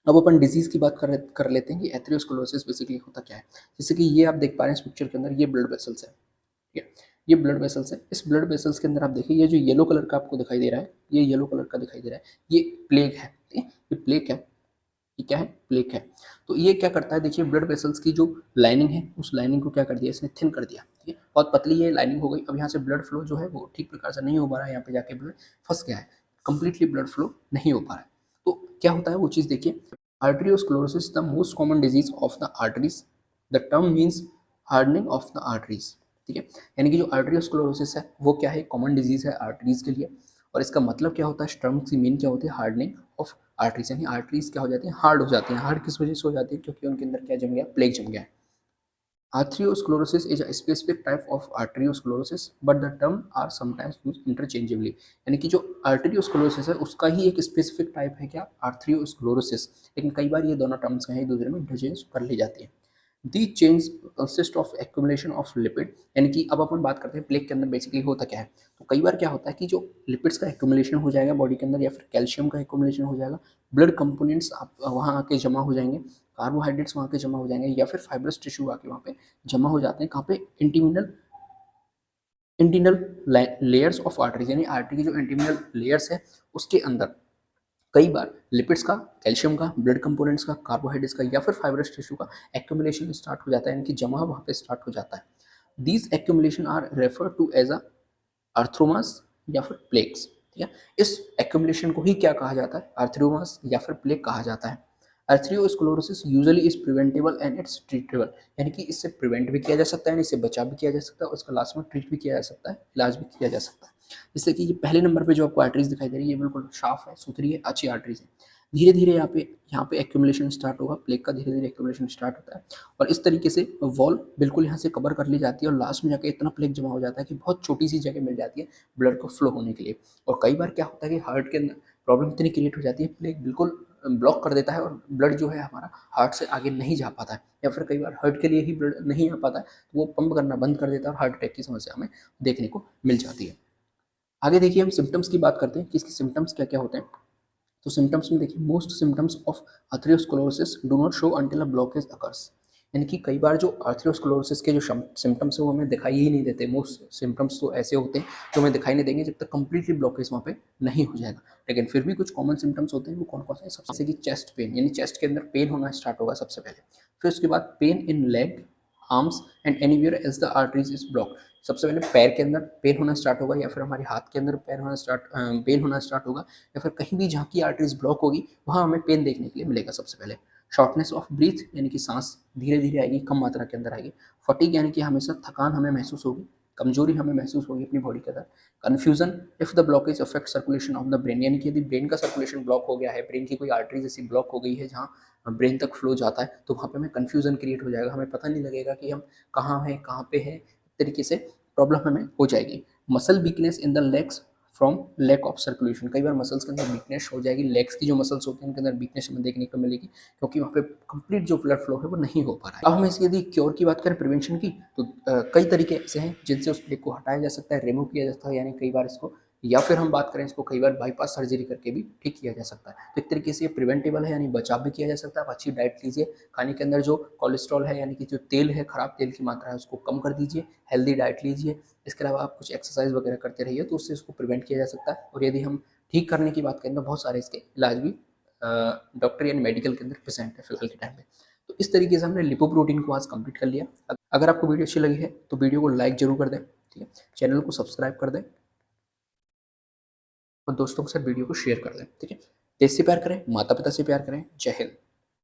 अब अपन डिजीज़ की बात कर लेते हैं कि एथेरोस्क्लेरोसिस बेसिकली होता क्या है। जैसे कि ये आप देख पा रहे हैं इस पिक्चर के अंदर, ये ब्लड वेसल्स है, ठीक है? ये ब्लड वेसल्स है। इस ब्लड वेसल्स के अंदर आप देखिए ये जो येलो कलर का आपको दिखाई दे रहा है, ये येलो कलर का दिखाई दे रहा है, ये प्लेग है, ठीक है? ये प्लेग है, ये क्या है? प्लेग है। तो ये क्या करता है, देखिए ब्लड वेसल्स की जो लाइनिंग है, उस लाइनिंग को क्या कर दिया इसने, थिन कर दिया, ठीक है? बहुत पतली ये लाइनिंग हो गई। अब यहाँ से ब्लड फ्लो जो है वो ठीक प्रकार से नहीं हो पा रहा है, यहाँ पे जाके ब्लड फँस गया है, कंप्लीटली ब्लड फ्लो नहीं हो पा रहा है। तो क्या होता है वो चीज़ देखिए, arteriosclerosis the most common disease of the arteries, the term means hardening of the arteries, ठीक है? यानी कि जो आर्टेरियोस्क्लेरोसिस है वो क्या है, कॉमन डिजीज है आर्टरीज के लिए, और इसका मतलब क्या होता है, टर्म की मीन क्या होती है, हार्डनिंग ऑफ आर्टरीज, यानी आर्टरीज क्या हो जाती है, हार्ड हो जाती हैं। हार्ड किस वजह से हो जाती है, क्योंकि उनके अंदर क्या जम गया, प्लेग जम गया है। Arteriosclerosis is a specific type of arteriosclerosis, but the term are sometimes used interchangeably. यानी कि जो arteriosclerosis है उसका ही एक स्पेसिफिक टाइप है क्या, arteriosclerosis, लेकिन कई बार ये दोनों टर्म्स का है एक दूसरे में इंटरचेंज कर ली जाती है। The change consist of accumulation of lipid, यानी कि अब अपन बात करते हैं प्लेग के अंदर बेसिकली होता क्या है। तो कई बार क्या होता है कि जो लिपिड्स का एक्यूमुलेशन हो जाएगा बॉडी के अंदर, या फिर कैल्शियम का एक्यूमुलेशन हो जाएगा, ब्लड कंपोनेंट्स वहाँ आके जमा हो जाएंगे, कार्बोहाइड्रेट्स वहाँ के जमा हो जाएंगे, या फिर फाइब्रस टिश्यू आके वहाँ पे जमा हो जाते हैं, कहाँ पे, इंटीमिनल इंटीनल लेयर्स ऑफ आर्टरीज, यानी आर्टरी की जो इंटीमिनल लेयर्स है उसके अंदर कई बार लिपिड्स का, कैल्शियम का, ब्लड कंपोनेंट्स का, कार्बोहाइड्रेट्स का, या फिर फाइब्रस टिश्यू का एक्यूमुलेशन स्टार्ट हो जाता है, यानी कि जमा वहाँ पे स्टार्ट हो जाता है। These accumulation are refer to as a atheromas या फिर प्लेग्स, ठीक है? इस एक्यूमुलेशन को ही क्या कहा जाता है, अर्थ्रोमास या फिर प्लेग कहा जाता है। Atherosclerosis usually is preventable and it's treatable, यानी कि इससे प्रिवेंट भी किया जा सकता है, इससे बचाव भी किया जा सकता है, और इसका लास्ट में ट्रीट भी किया जा सकता है, इलाज भी किया जा सकता है। जैसे कि ये पहले नंबर पे जो आपको आर्टरीज दिखाई दे रही है, ये बिल्कुल साफ है, सुथरी है, अच्छी आर्टरीज है। धीरे धीरे यहाँ पे एक्यूमुलेशन स्टार्ट होगा, प्लेग का धीरे धीरे एक्यूमुलेशन स्टार्ट होता है, और इस तरीके से वॉल बिल्कुल यहाँ से कवर कर ली जाती है, और लास्ट में जाके इतना प्लेग जमा हो जाता है कि बहुत छोटी सी जगह मिल जाती है ब्लड को फ्लो होने के लिए। और कई बार क्या होता है कि हार्ट के अंदर प्रॉब्लम इतनी क्रिएट हो जाती है, प्लेग बिल्कुल ब्लॉक कर देता है, और ब्लड जो है हमारा हार्ट से आगे नहीं जा पाता है, या फिर कई बार हार्ट के लिए ही ब्लड नहीं आ पाता है, तो वो पंप करना बंद कर देता है, और हार्ट अटैक की समस्या हमें देखने को मिल जाती है। आगे देखिए हम सिम्टम्स की बात करते हैं कि इसके सिम्टम्स क्या क्या होते हैं। तो सिम्टम्स में देखिए, most symptoms of atherosclerosis do not show until a blockage occurs, यानी कि कई बार जो अथेरोस्क्लेरोसिस के जो सिम्टम्स है वो हमें दिखाई ही नहीं देते। मोस्ट सिम्टम्स तो ऐसे होते हैं जो हमें दिखाई नहीं देंगे जब तक कंप्लीटली ब्लॉकेज वहाँ पे नहीं हो जाएगा। लेकिन फिर भी कुछ कॉमन सिम्टम्स होते हैं, वो कौन कौन से हैं, सबसे जैसे कि चेस्ट पेन, यानी चेस्ट के अंदर पेन होना स्टार्ट होगा सबसे पहले। फिर उसके बाद pain in leg, arms and anywhere as the arteries is block, सबसे पहले पैर के अंदर पेन होना स्टार्ट होगा, या फिर हमारे हाथ के अंदर पेन होना स्टार्ट होगा, या फिर कहीं भी जहाँ की आर्टरीज ब्लॉक होगी वहाँ हमें पेन देखने के लिए मिलेगा सबसे पहले। शॉर्टनेस ऑफ ब्रीथ, यानी कि सांस धीरे धीरे आएगी, कम मात्रा के अंदर आएगी। फटीग, यानी कि हमेशा थकान हमें महसूस होगी, कमजोरी हमें महसूस होगी अपनी बॉडी के अंदर। Confusion if the blockage affect circulation of the brain, यानी कि यदि ब्रेन का सर्कुलेशन ब्लॉक हो गया है, ब्रेन की कोई आर्टरी जैसी ब्लॉक हो गई है जहाँ ब्रेन तक फ्लो जाता है, तो वहाँ पे हमें कन्फ्यूजन क्रिएट हो जाएगा, हमें पता नहीं लगेगा कि हम कहाँ हैं कहाँ पे हैं, इस तरीके से प्रॉब्लम हमें हो जाएगी। Muscle weakness in the legs from lack of circulation, कई बार मसल्स के अंदर वीकनेस हो जाएगी, लेग्स की जो मसल्स होती हैं उनके अंदर वीकनेस हमें देखने को मिलेगी, क्योंकि वहाँ पे कंप्लीट जो ब्लड फ्लो है वो नहीं हो पा रहा है। अब हम इसकी यदि क्योर की बात करें, प्रिवेंशन की, तो कई तरीके ऐसे हैं जिनसे उस प्लेग को हटाया जा सकता है, रिमूव किया जा सकता है, यानी कई बार इसको, या फिर हम बात करें इसको कई बार बाईपास सर्जरी करके भी ठीक किया जा सकता है। तो एक तरीके से ये प्रिवेंटेबल है, यानी बचाव भी किया जा सकता है। आप अच्छी डाइट लीजिए, खाने के अंदर जो कोलेस्ट्रॉल है, यानी कि जो तेल है, खराब तेल की मात्रा है, उसको कम कर दीजिए, हेल्दी डाइट लीजिए। इसके अलावा आप कुछ एक्सरसाइज वगैरह करते रहिए, तो उससे इसको प्रिवेंट किया जा सकता है। और यदि हम ठीक करने की बात करें तो बहुत सारे इसके इलाज भी डॉक्टर या मेडिकल के अंदर प्रेजेंट है फिलहाल के टाइम पे। तो इस तरीके से हमने लिपोप्रोटीन को आज कंप्लीट कर लिया। अगर आपको वीडियो अच्छी लगी है तो वीडियो को लाइक जरूर कर दें, ठीक है, चैनल को सब्सक्राइब कर दें, और दोस्तों के साथ वीडियो को शेयर कर दें, ठीक है। देश से प्यार करें, माता पिता से प्यार करें। जय हिंद।